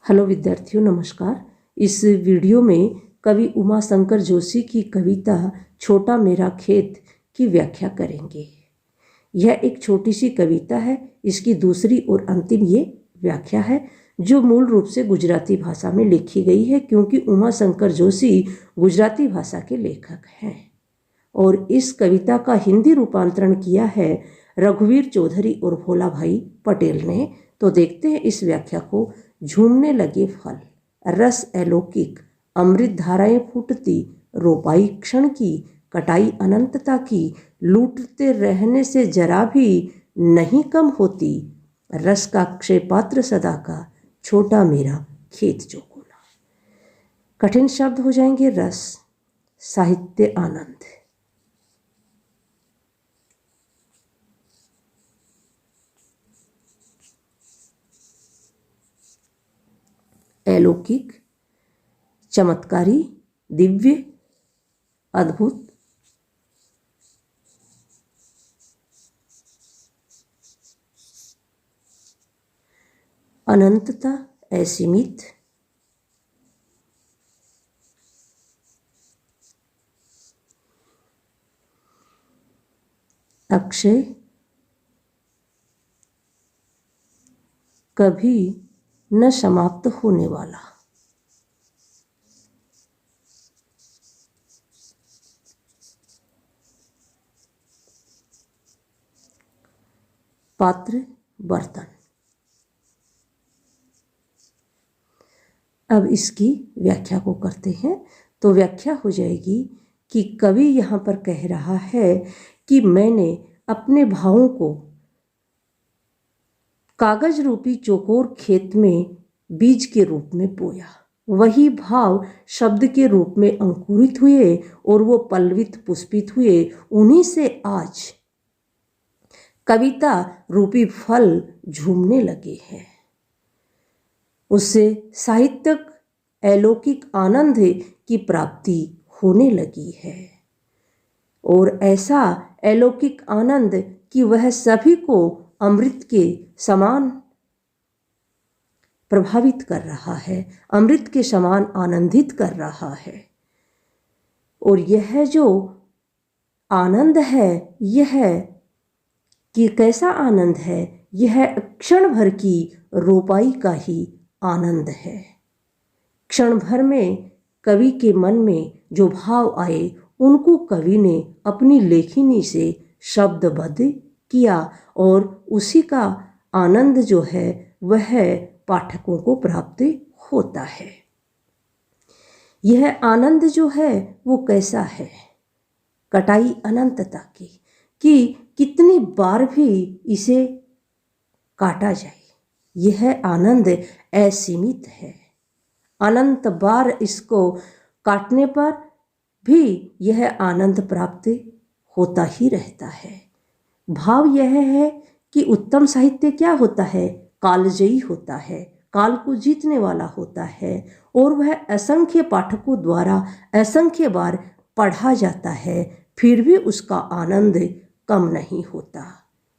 Hello विद्यार्थियों, नमस्कार। इस वीडियो में कवि उमाशंकर जोशी की कविता छोटा मेरा खेत की व्याख्या करेंगे। यह एक छोटी सी कविता है। इसकी दूसरी और अंतिम ये व्याख्या है जो मूल रूप से गुजराती भाषा में लिखी गई है, क्योंकि उमाशंकर जोशी गुजराती भाषा के लेखक हैं। और इस कविता का हिंदी रूपांतरण किया है रघुवीर चौधरी और भोला भाई पटेल ने। तो देखते हैं इस व्याख्या को। झूमने लगे फल, रस अलौकिक, अमृत धाराएं फूटती, रोपाई क्षण की, कटाई अनंतता की, लूटते रहने से जरा भी नहीं कम होती, रस का अक्षय पात्र सदा का, छोटा मेरा खेत जो कोना। कठिन शब्द हो जाएंगे। रस, साहित्य, आनंद। अलौकिक, चमत्कारी, दिव्य, अद्भुत। अनंतता, असीमित। अक्षय, कभी न समाप्त होने वाला। पात्र, बर्तन। अब इसकी व्याख्या को करते हैं। तो व्याख्या हो जाएगी कि कवि यहाँ पर कह रहा है कि मैंने अपने भावों को कागज रूपी चौकोर खेत में बीज के रूप में बोया। वही भाव शब्द के रूप में अंकुरित हुए और वो पल्लवित पुष्पित हुए। उन्हीं से आज कविता रूपी फल झूमने लगे हैं। उससे साहित्यिक अलौकिक आनंद की प्राप्ति होने लगी है। और ऐसा अलौकिक आनंद कि वह सभी को अमृत के समान प्रभावित कर रहा है, अमृत के समान आनंदित कर रहा है। और यह जो आनंद है, यह कि कैसा आनंद है, यह क्षण भर की रोपाई का ही आनंद है। क्षण भर में कवि के मन में जो भाव आए, उनको कवि ने अपनी लेखनी से शब्दबद्ध किया और उसी का आनंद जो है वह पाठकों को प्राप्त होता है। यह आनंद जो है वो कैसा है? कटाई अनंतता की, कि कितनी बार भी इसे काटा जाए, यह आनंद असीमित है। अनंत बार इसको काटने पर भी यह आनंद प्राप्त होता ही रहता है। भाव यह है कि उत्तम साहित्य क्या होता है? कालजयी होता है, काल को जीतने वाला होता है और वह असंख्य पाठकों द्वारा असंख्य बार पढ़ा जाता है, फिर भी उसका आनंद कम नहीं होता।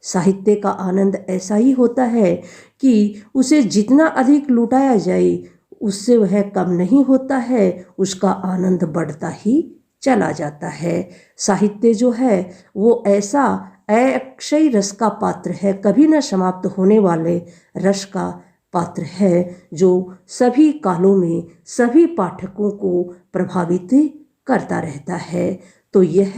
साहित्य का आनंद ऐसा ही होता है कि उसे जितना अधिक लुटाया जाए उससे वह कम नहीं होता है, उसका आनंद बढ़ता ही चला जाता है। साहित्य जो है वो ऐसा अक्षय रस का पात्र है, कभी न समाप्त होने वाले रस का पात्र है, जो सभी कालों में सभी पाठकों को प्रभावित करता रहता है। तो यह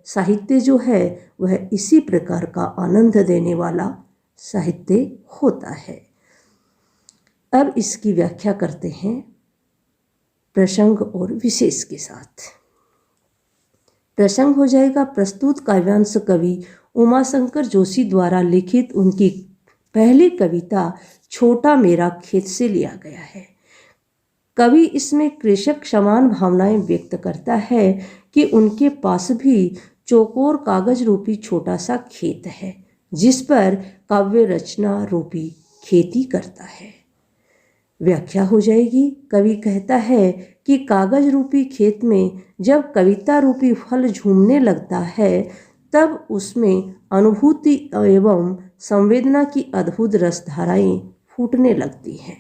साहित्य जो है वह इसी प्रकार का आनंद देने वाला साहित्य होता है। अब इसकी व्याख्या करते हैं प्रसंग और विशेष के साथ। प्रसंग हो जाएगा प्रस्तुत काव्यांश कवि उमाशंकर जोशी द्वारा लिखित उनकी पहली कविता छोटा मेरा खेत से लिया गया है। कवि इसमें कृषक समान भावनाएं व्यक्त करता है कि उनके पास भी चौकोर कागज रूपी छोटा सा खेत है, जिस पर काव्य रचना रूपी खेती करता है। व्याख्या हो जाएगी। कवि कहता है कि कागज रूपी खेत में जब कविता रूपी फल झूमने लगता है, तब उसमें अनुभूति एवं संवेदना की अद्भुत रसधाराएं फूटने लगती हैं।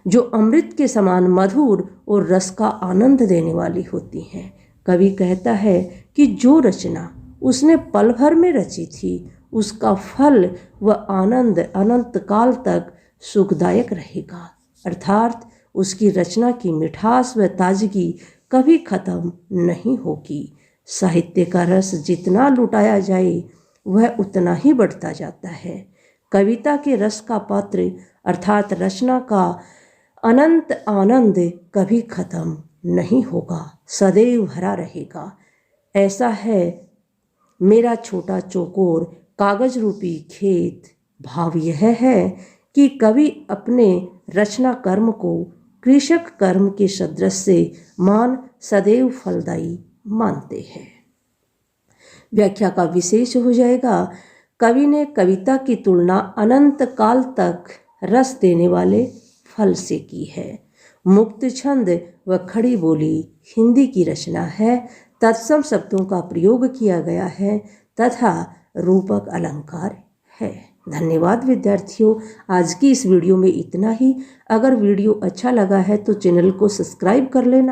जो अमृत के समान मधुर और रस का आनंद देने वाली होती हैं। कवि कहता है कि जो रचना उसने पल भर में रची थी उसका फल व आनंद अनंत काल तक सुखदायक रहेगा, अर्थात उसकी रचना की मिठास व ताजगी कभी खत्म नहीं होगी। साहित्य का रस जितना लुटाया जाए वह उतना ही बढ़ता जाता है। कविता के रस का पात्र अर्थात रचना का अनंत आनंद कभी खत्म नहीं होगा, सदैव भरा रहेगा। ऐसा है मेरा छोटा चौकोर कागज रूपी खेत। भाव यह है कि कवि अपने रचना कर्म को कृषक कर्म के सदृश से मान सदैव फलदायी मानते हैं। व्याख्या का विशेष हो जाएगा। कवि ने कविता की तुलना अनंत काल तक रस देने वाले फल से की है। मुक्त छंद व खड़ी बोली हिंदी की रचना है। तत्सम शब्दों का प्रयोग किया गया है तथा रूपक अलंकार है। धन्यवाद विद्यार्थियों, आज की इस वीडियो में इतना ही। अगर वीडियो अच्छा लगा है तो चैनल को सब्सक्राइब कर लेना।